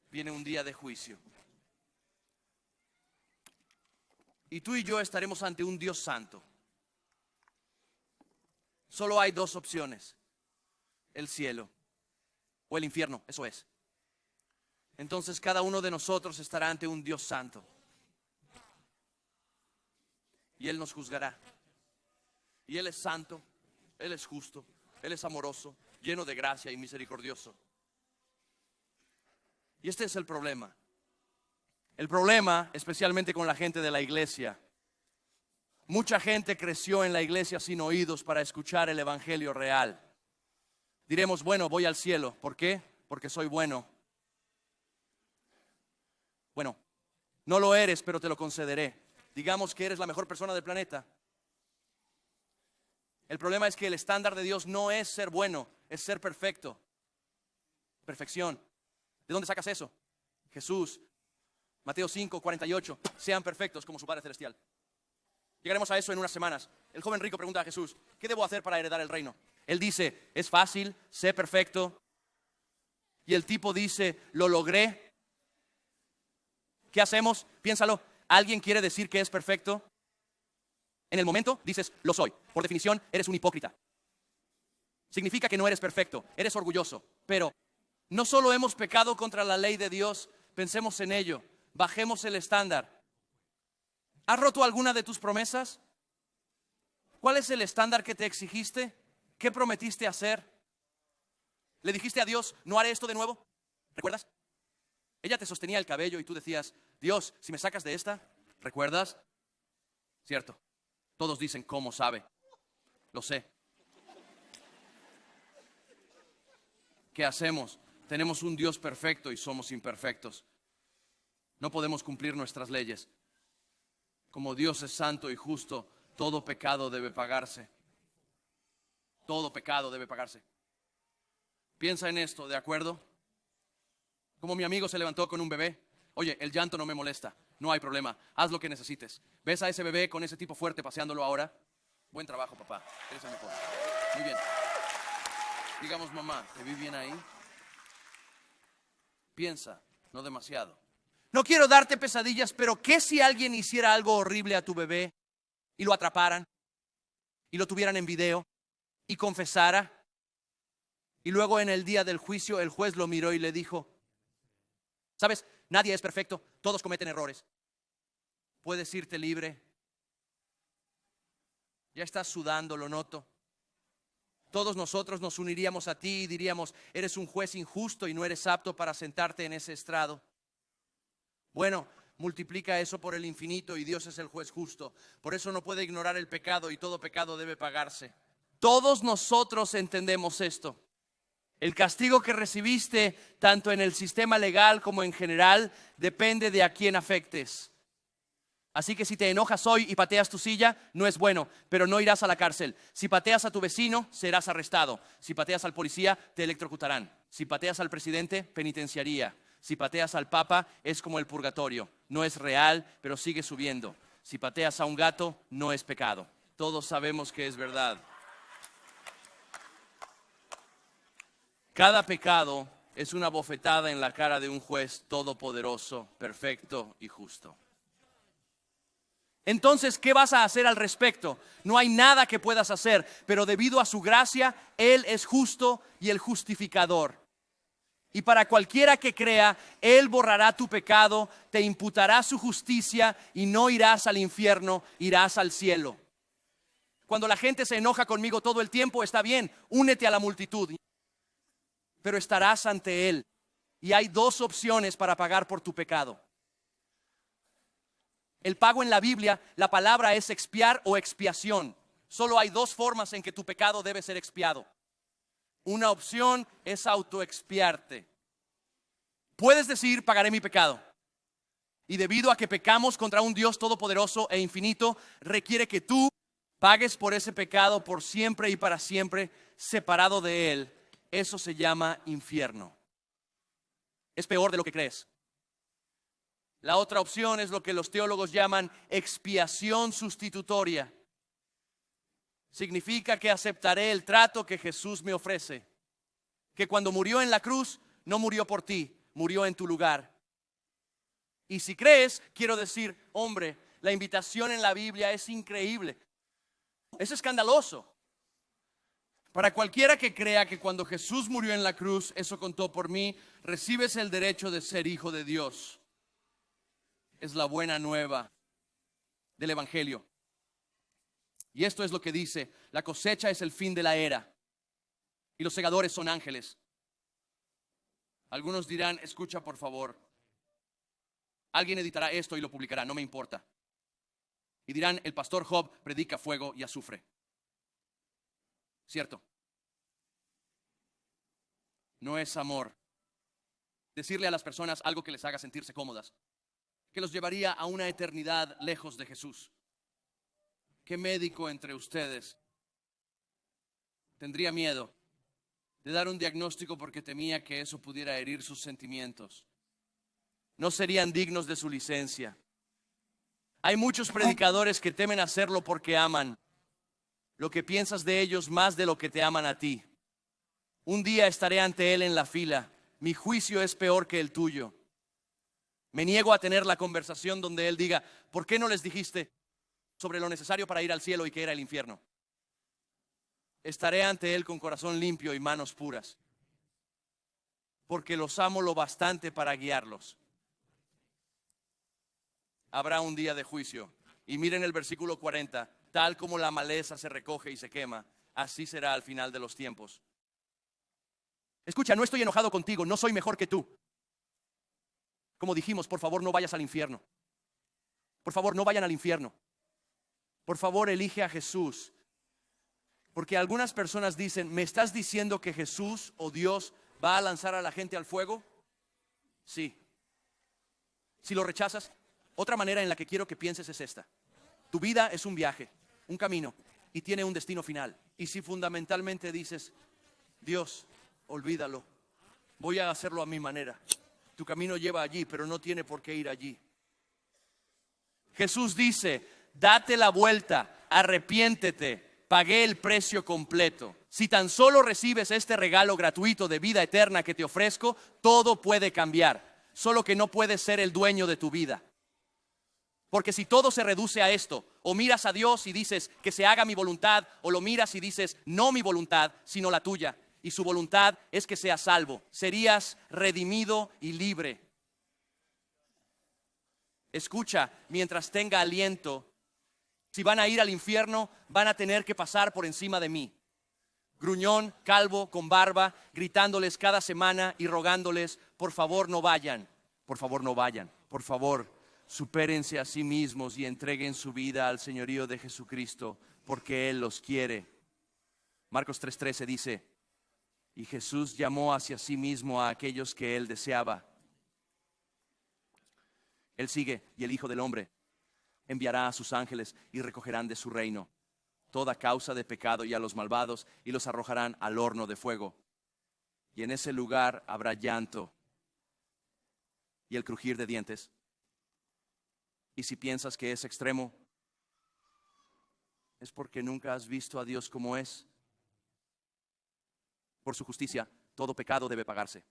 Viene un día de juicio. Y tú y yo estaremos ante un Dios santo. Solo hay 2 opciones. El cielo o el infierno, eso es. Entonces cada uno de nosotros estará ante un Dios santo. Y Él nos juzgará. Y Él es santo, Él es justo, Él es amoroso, lleno de gracia y misericordioso. Y este es el problema. El problema, especialmente con la gente de la iglesia. Mucha gente creció en la iglesia sin oídos para escuchar el evangelio real. Diremos, bueno, voy al cielo. ¿Por qué? Porque soy bueno. Bueno, no lo eres, pero te lo concederé. Digamos que eres la mejor persona del planeta. El problema es que el estándar de Dios no es ser bueno, es ser perfecto. Perfección. ¿De dónde sacas eso? Jesús. Mateo 5:48. Sean perfectos como su Padre Celestial. Llegaremos a eso en unas semanas. El joven rico pregunta a Jesús, ¿qué debo hacer para heredar el reino? Él dice, es fácil, sé perfecto. Y el tipo dice, lo logré. ¿Qué hacemos? Piénsalo. ¿Alguien quiere decir que es perfecto? En el momento dices, lo soy. Por definición, eres un hipócrita. Significa que no eres perfecto, eres orgulloso. Pero no solo hemos pecado contra la ley de Dios, pensemos en ello, bajemos el estándar. ¿Has roto alguna de tus promesas? ¿Cuál es el estándar que te exigiste? ¿Qué prometiste hacer? ¿Le dijiste a Dios, no haré esto de nuevo? ¿Recuerdas? Ella te sostenía el cabello y tú decías, Dios, si me sacas de esta, ¿recuerdas? Cierto. Todos dicen, ¿cómo sabe? Lo sé. ¿Qué hacemos? Tenemos un Dios perfecto y somos imperfectos. No podemos cumplir nuestras leyes. Como Dios es santo y justo, todo pecado debe pagarse. Todo pecado debe pagarse. Piensa en esto, ¿de acuerdo? Como mi amigo se levantó con un bebé. Oye, el llanto no me molesta, no hay problema, haz lo que necesites. ¿Ves a ese bebé con ese tipo fuerte paseándolo ahora? Buen trabajo, papá, eres el mejor. Muy bien. Digamos, mamá, ¿te vi bien ahí? Piensa, no demasiado. No quiero darte pesadillas, pero ¿qué si alguien hiciera algo horrible a tu bebé y lo atraparan y lo tuvieran en video y confesara? Y luego en el día del juicio el juez lo miró y le dijo: ¿sabes? Nadie es perfecto, todos cometen errores. Puedes irte libre. Ya estás sudando, lo noto. Todos nosotros nos uniríamos a ti y diríamos: eres un juez injusto y no eres apto para sentarte en ese estrado. Bueno, multiplica eso por el infinito y Dios es el juez justo. Por eso no puede ignorar el pecado y todo pecado debe pagarse. Todos nosotros entendemos esto. El castigo que recibiste, tanto en el sistema legal como en general, depende de a quién afectes. Así que si te enojas hoy y pateas tu silla, no es bueno, pero no irás a la cárcel. Si pateas a tu vecino, serás arrestado. Si pateas al policía, te electrocutarán. Si pateas al presidente, penitenciaría. Si pateas al papa, es como el purgatorio. No es real, pero sigue subiendo. Si pateas a un gato, no es pecado. Todos sabemos que es verdad. Cada pecado es una bofetada en la cara de un juez todopoderoso, perfecto y justo. Entonces, ¿qué vas a hacer al respecto? No hay nada que puedas hacer, pero debido a su gracia, Él es justo y el justificador. Y para cualquiera que crea, Él borrará tu pecado, te imputará su justicia y no irás al infierno, irás al cielo. Cuando la gente se enoja conmigo todo el tiempo, está bien, únete a la multitud. Pero estarás ante Él. Y hay dos opciones para pagar por tu pecado. El pago en la Biblia, la palabra es expiar o expiación. Solo hay dos formas en que tu pecado debe ser expiado. Una opción es autoexpiarte. Puedes decir: pagaré mi pecado. Y debido a que pecamos contra un Dios todopoderoso e infinito, requiere que tú pagues por ese pecado por siempre y para siempre, separado de Él. Eso se llama infierno. Es peor de lo que crees. La otra opción es lo que los teólogos llaman expiación sustitutoria. Significa que aceptaré el trato que Jesús me ofrece. Que cuando murió en la cruz, no murió por ti, murió en tu lugar. Y si crees, quiero decir: hombre, la invitación en la Biblia es increíble. Es escandaloso. Para cualquiera que crea que cuando Jesús murió en la cruz, eso contó por mí, recibes el derecho de ser hijo de Dios. Es la buena nueva del Evangelio. Y esto es lo que dice: la cosecha es el fin de la era y los segadores son ángeles. Algunos dirán: escucha por favor, alguien editará esto y lo publicará, no me importa. Y dirán: el pastor Job predica fuego y azufre. Cierto. No es amor decirle a las personas algo que les haga sentirse cómodas, que los llevaría a una eternidad lejos de Jesús. ¿Qué médico entre ustedes tendría miedo de dar un diagnóstico porque temía que eso pudiera herir sus sentimientos? No serían dignos de su licencia. Hay muchos predicadores que temen hacerlo porque aman lo que piensas de ellos más de lo que te aman a ti. Un día estaré ante Él en la fila. Mi juicio es peor que el tuyo. Me niego a tener la conversación donde Él diga: ¿por qué no les dijiste sobre lo necesario para ir al cielo y que era el infierno? Estaré ante Él con corazón limpio y manos puras, porque los amo lo bastante para guiarlos. Habrá un día de juicio. Y miren el versículo 40. Tal como la maleza se recoge y se quema, así será al final de los tiempos. Escucha, no estoy enojado contigo, no soy mejor que tú. Como dijimos, por favor no vayas al infierno. Por favor no vayan al infierno. Por favor elige a Jesús. Porque algunas personas dicen: ¿me estás diciendo que Jesús o Dios va a lanzar a la gente al fuego? Sí. Si lo rechazas, otra manera en la que quiero que pienses es esta: tu vida es un viaje, un camino, y tiene un destino final. Y si fundamentalmente dices: Dios, olvídalo, voy a hacerlo a mi manera, tu camino lleva allí, pero no tiene por qué ir allí. Jesús dice: date la vuelta, arrepiéntete, pagué el precio completo. Si tan solo recibes este regalo gratuito de vida eterna que te ofrezco, todo puede cambiar. solo que no puedes ser el dueño de tu vida. Porque si todo se reduce a esto, o miras a Dios y dices que se haga mi voluntad, o lo miras y dices no mi voluntad, sino la tuya, y su voluntad es que seas salvo, serías redimido y libre. Escucha, mientras tenga aliento, si van a ir al infierno, van a tener que pasar por encima de mí. Gruñón, calvo, con barba, gritándoles cada semana y rogándoles, por favor no vayan, por favor no vayan, por favor supérense a sí mismos y entreguen su vida al señorío de Jesucristo, porque Él los quiere. Marcos 3:13 dice, y Jesús llamó hacia sí mismo a aquellos que Él deseaba. Él sigue, y el Hijo del Hombre enviará a sus ángeles y recogerán de su reino toda causa de pecado y a los malvados y los arrojarán al horno de fuego. Y en ese lugar habrá llanto y el crujir de dientes. Y si piensas que es extremo, es porque nunca has visto a Dios como es. Por su justicia, todo pecado debe pagarse.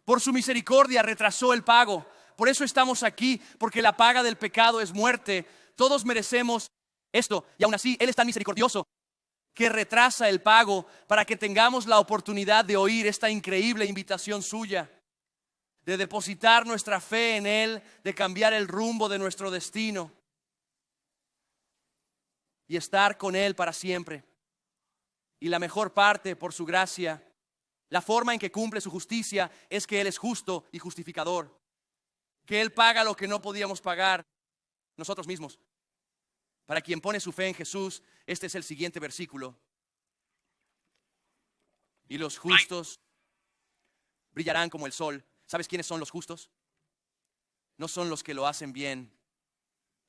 Por su misericordia retrasó el pago. Por eso estamos aquí, porque la paga del pecado es muerte. Todos merecemos esto, y aún así Él es tan misericordioso que retrasa el pago para que tengamos la oportunidad de oír esta increíble invitación suya, de depositar nuestra fe en Él, de cambiar el rumbo de nuestro destino y estar con Él para siempre. Y la mejor parte, por su gracia, la forma en que cumple su justicia es que Él es justo y justificador, que Él paga lo que no podíamos pagar nosotros mismos. Para quien pone su fe en Jesús, este es el siguiente versículo. Y los justos brillarán como el sol. ¿Sabes quiénes son los justos? No son los que lo hacen bien.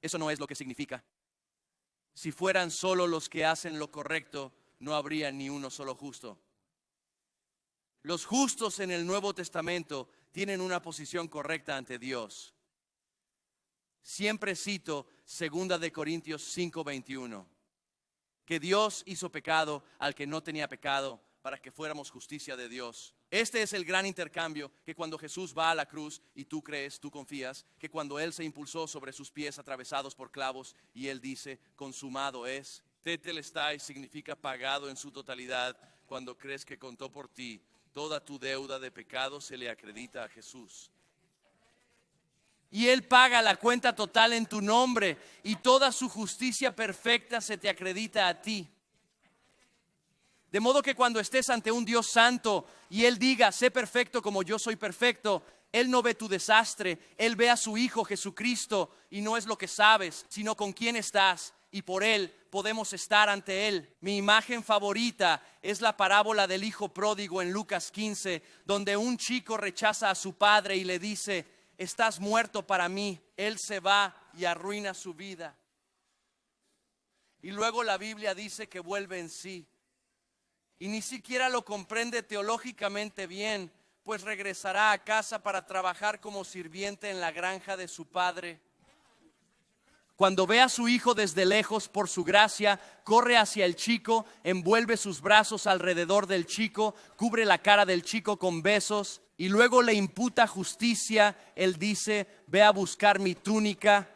Eso no es lo que significa. Si fueran solo los que hacen lo correcto, no habría ni uno solo justo. Los justos en el Nuevo Testamento tienen una posición correcta ante Dios. Siempre cito 2 de Corintios 5:21, que Dios hizo pecado al que no tenía pecado para que fuéramos justicia de Dios. Este es el gran intercambio, que cuando Jesús va a la cruz y tú crees, tú confías, que cuando Él se impulsó sobre sus pies atravesados por clavos y Él dice, consumado es. Tetelestai significa pagado en su totalidad. Cuando crees que contó por ti, toda tu deuda de pecado se le acredita a Jesús. Y Él paga la cuenta total en tu nombre y toda su justicia perfecta se te acredita a ti. De modo que cuando estés ante un Dios santo y Él diga, sé perfecto como yo soy perfecto, Él no ve tu desastre, Él ve a su Hijo Jesucristo y no es lo que sabes, sino con quién estás. Y por Él podemos estar ante Él. Mi imagen favorita es la parábola del hijo pródigo en Lucas 15, donde un chico rechaza a su padre y le dice, estás muerto para mí. Él se va y arruina su vida. Y luego la Biblia dice que vuelve en sí. Y ni siquiera lo comprende teológicamente bien, pues regresará a casa para trabajar como sirviente en la granja de su padre. Cuando ve a su hijo desde lejos, por su gracia, corre hacia el chico, envuelve sus brazos alrededor del chico, cubre la cara del chico con besos y luego le imputa justicia. Él dice, ve a buscar mi túnica,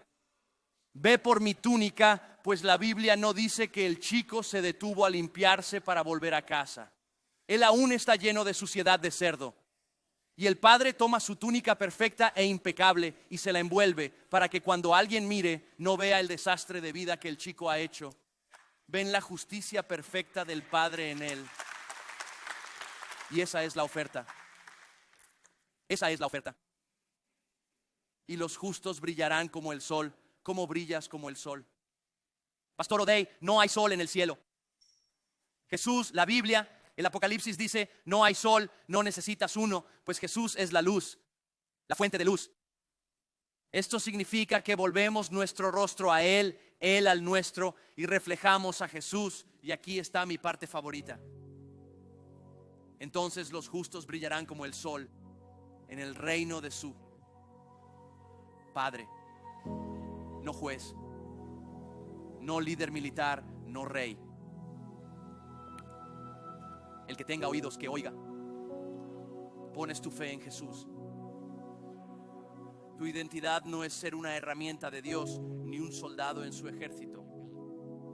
ve por mi túnica, pues la Biblia no dice que el chico se detuvo a limpiarse para volver a casa. Él aún está lleno de suciedad de cerdo. Y el padre toma su túnica perfecta e impecable y se la envuelve para que cuando alguien mire no vea el desastre de vida que el chico ha hecho. Ven la justicia perfecta del Padre en él. Y esa es la oferta. Esa es la oferta. Y los justos brillarán como el sol. ¿Cómo brillas como el sol? Pastor O'Day, no hay sol en el cielo. Jesús, la Biblia, el Apocalipsis dice, no hay sol, no necesitas uno, pues Jesús es la luz, la fuente de luz. Esto significa que volvemos nuestro rostro a Él, Él al nuestro, y reflejamos a Jesús. Y aquí está mi parte favorita. Entonces los justos brillarán como el sol en el reino de su Padre. No juez, no líder militar, no rey. El que tenga oídos, que oiga. pones tu fe en Jesús. Tu identidad no es ser una herramienta de Dios ni un soldado en su ejército.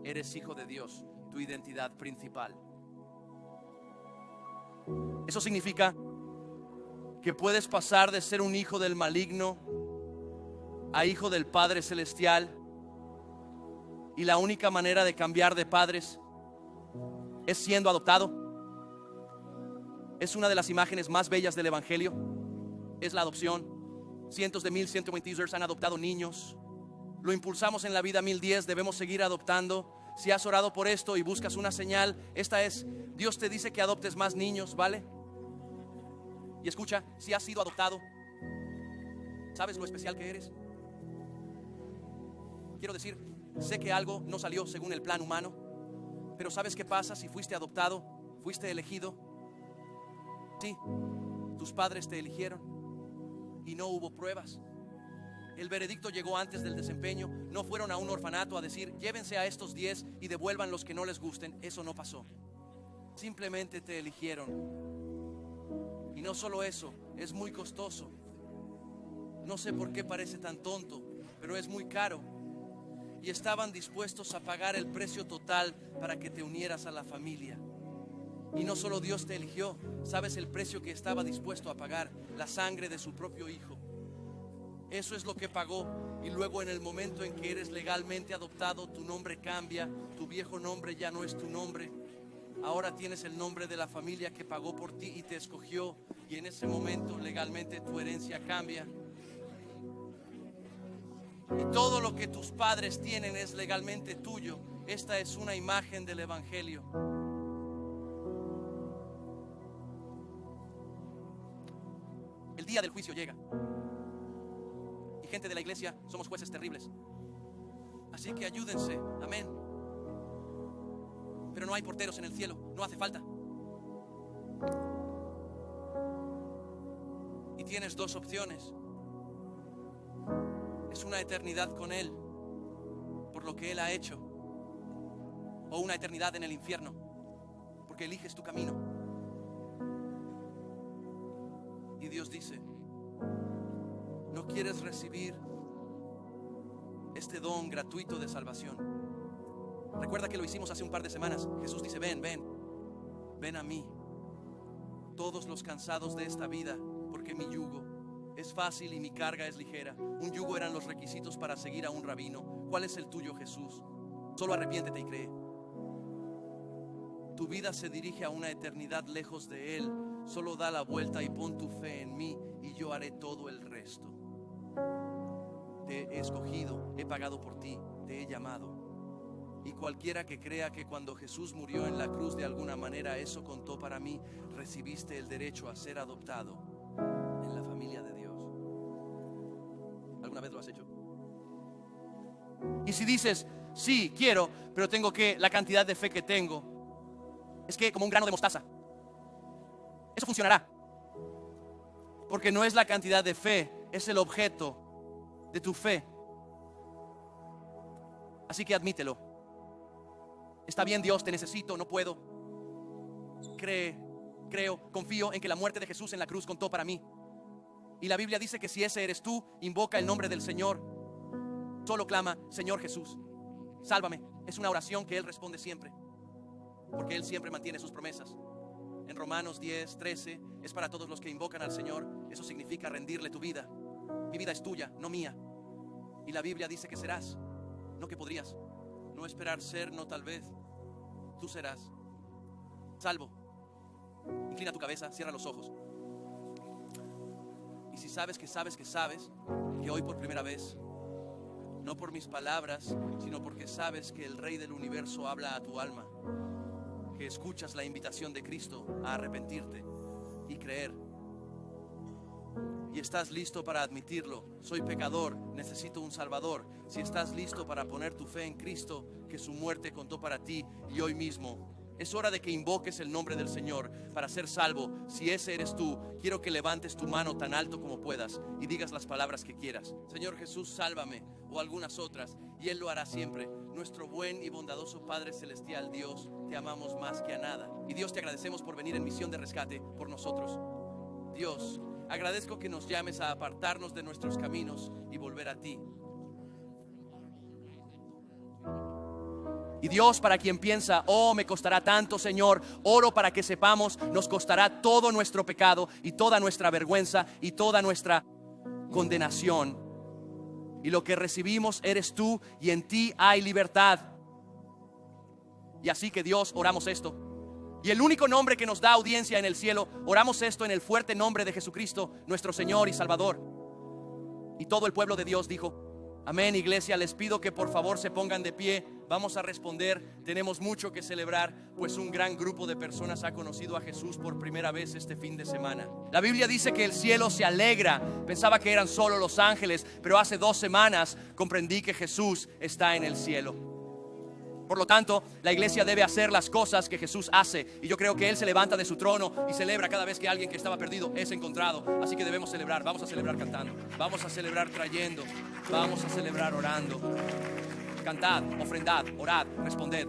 Eres hijo de Dios, tu identidad principal. Eso significa que puedes pasar de ser un hijo del maligno a hijo del Padre Celestial. Y la única manera de cambiar de padres es siendo adoptado. Es una de las imágenes más bellas del Evangelio. Es la adopción. Cientos de 120 users han adoptado niños. Lo impulsamos en la vida 1010. Debemos seguir adoptando. Si has orado por esto y buscas una señal, esta es: Dios te dice que adoptes más niños, ¿vale? Y escucha, si has sido adoptado, ¿sabes lo especial que eres? Quiero decir, sé que algo no salió según el plan humano, pero ¿sabes qué pasa si fuiste adoptado, fuiste elegido? Sí, tus padres te eligieron y no hubo pruebas. El veredicto llegó antes del desempeño. No fueron a un orfanato a decir: llévense a estos 10 y devuelvan los que no les gusten. Eso no pasó. Simplemente te eligieron. Y no solo eso, es muy costoso. No sé por qué parece tan tonto, pero es muy caro. Y estaban dispuestos a pagar el precio total para que te unieras a la familia. Y no solo Dios te eligió, ¿sabes el precio que estaba dispuesto a pagar? La sangre de su propio hijo. Eso es lo que pagó. Y luego, en el momento en que eres legalmente adoptado, tu nombre cambia. Tu viejo nombre ya no es tu nombre. Ahora tienes el nombre de la familia que pagó por ti y te escogió. Y en ese momento legalmente tu herencia cambia. Y todo lo que tus padres tienen es legalmente tuyo. Esta es una imagen del Evangelio. El día del juicio llega. Y gente de la iglesia somos jueces terribles. Así que ayúdense, amén. Pero no hay porteros en el cielo, no hace falta. Y tienes dos opciones. Es una eternidad con Él por lo que Él ha hecho, o una eternidad en el infierno porque eliges tu camino. Y Dios dice: ¿no quieres recibir este don gratuito de salvación? Recuerda que lo hicimos hace un par de semanas. Jesús dice: ven, ven, ven a mí, todos los cansados de esta vida, porque mi yugo es fácil y mi carga es ligera. Un yugo eran los requisitos para seguir a un rabino. ¿Cuál es el tuyo, Jesús? Solo arrepiéntete y cree. Tu vida se dirige a una eternidad lejos de Él. Solo da la vuelta y pon tu fe en mí y yo haré todo el resto. Te he escogido, he pagado por ti, te he llamado. Y cualquiera que crea que cuando Jesús murió en la cruz de alguna manera eso contó para mí, recibiste el derecho a ser adoptado en la familia de Dios. ¿Alguna vez lo has hecho? Y si dices: sí, quiero, pero tengo que, la cantidad de fe que tengo es que como un grano de mostaza. Eso funcionará. Porque no es la cantidad de fe, es el objeto de tu fe. Así que admítelo. Está bien, Dios, te necesito, no puedo. Creo, confío en que la muerte de Jesús en la cruz contó para mí. Y la Biblia dice que si ese eres tú, invoca el nombre del Señor. Solo clama: Señor Jesús, sálvame. Es una oración que Él responde siempre, porque Él siempre mantiene sus promesas. En Romanos 10:13 es para todos los que invocan al Señor. Eso significa rendirle tu vida. Mi vida es tuya, no mía. Y la Biblia dice que serás, no que podrías. No esperar ser, no tal vez. Tú serás salvo. Inclina tu cabeza, cierra los ojos. Y si sabes que hoy por primera vez, no por mis palabras, sino porque sabes que el Rey del universo habla a tu alma, que escuchas la invitación de Cristo a arrepentirte y creer, y estás listo para admitirlo: soy pecador, necesito un Salvador. Si estás listo para poner tu fe en Cristo, que su muerte contó para ti, y hoy mismo es hora de que invoques el nombre del Señor para ser salvo. Si ese eres tú, quiero que levantes tu mano tan alto como puedas y digas las palabras que quieras: Señor Jesús, sálvame, o algunas otras, y Él lo hará siempre. Nuestro buen y bondadoso Padre Celestial, Dios, te amamos más que a nada. Y Dios, te agradecemos por venir en misión de rescate por nosotros. Dios, agradezco que nos llames a apartarnos de nuestros caminos y volver a ti. Y Dios, para quien piensa, oh, me costará tanto, Señor, oro para que sepamos, nos costará todo nuestro pecado y toda nuestra vergüenza y toda nuestra condenación. Y lo que recibimos eres tú, y en ti hay libertad. Y así que Dios, oramos esto. Y el único nombre que nos da audiencia en el cielo, oramos esto en el fuerte nombre de Jesucristo, nuestro Señor y Salvador. Y todo el pueblo de Dios dijo: amén. Iglesia, les pido que por favor se pongan de pie. Vamos a responder. Tenemos mucho que celebrar, pues un gran grupo de personas ha conocido a Jesús por primera vez este fin de semana. La Biblia dice que el cielo se alegra. Pensaba que eran solo los ángeles, pero hace 2 semanas comprendí que Jesús está en el cielo. Por lo tanto, la iglesia debe hacer las cosas que Jesús hace. Y yo creo que Él se levanta de su trono y celebra cada vez que alguien que estaba perdido es encontrado. Así que debemos celebrar. Vamos a celebrar cantando. Vamos a celebrar trayendo. Vamos a celebrar orando. Cantad, ofrendad, orad, responded.